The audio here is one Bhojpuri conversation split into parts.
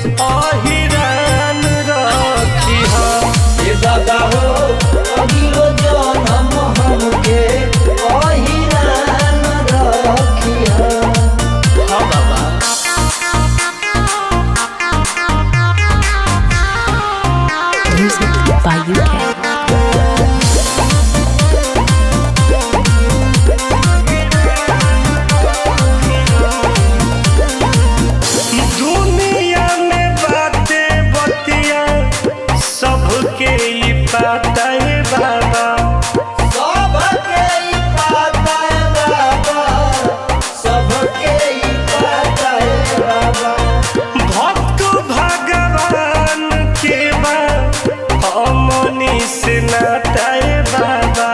अहिरान रखी ये दादा हो अगिलो जन्म हमके अहिरान रखी हाँ बाबा। Music by UK. दुनिया में बातें बतिया सबके ही पता है बाबा। सबके ही पता है बाबा, सबके ही पता है बाबा। भक्त भगवान के बा हमनी से नाता है बाबा।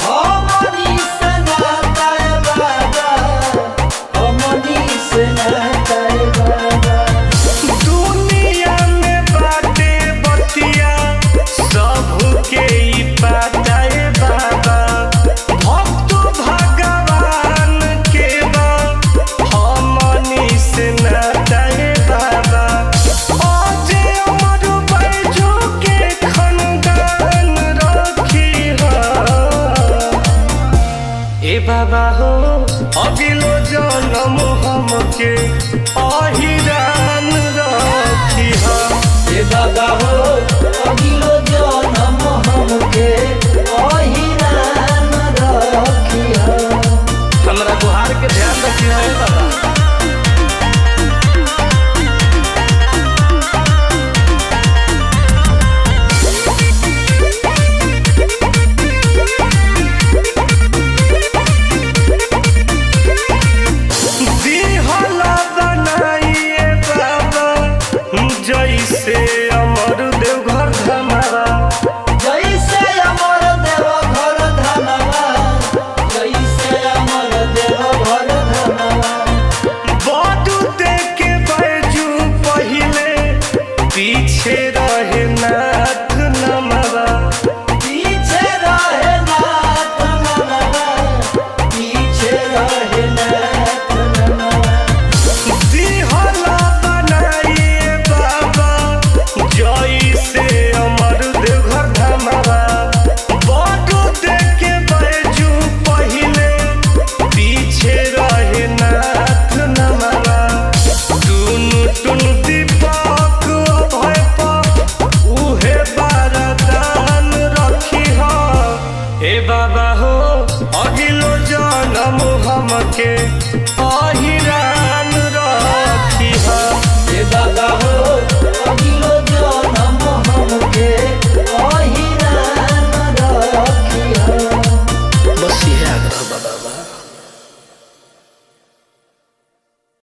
हमनी से नाता है बाबा, हमनी से नाता है बाबा। दुनिया में बातें बतिया सबके ही पता है बाबा। भक्त भगवान के बा हमनी से नाता है बाबा। अजे अमर बैजू के खनदान रखी ए बाबा हो अगिलो जन्म हमके अहिरान रखी ये दादा हो अगिलो जन्म हमके अहिरान रखी हमरा गुहार के ध्यान रखी है बाबा। दिहला बनाइए बाबा जैसे अमर देवघर धमारा। जैसे अमर देव घर धनवा, जैसे अमर देव घर धनवा। बाडू दे के बैजू पहिले पीछे रहे नाथ नमवा। पीछे रहे नाथ नमवा, पीछे रहे नाथ नमवा। दिहला बनाइए बाबा जैसे अमर देवघर धमारा। बाडू दे के बैजू पहिले पीछे रहे नाथ नमवा। दुनु टुन दीपक अभय पर उहे बारदान रखी हे बाबा हो अगिलो जन्म हमके अहि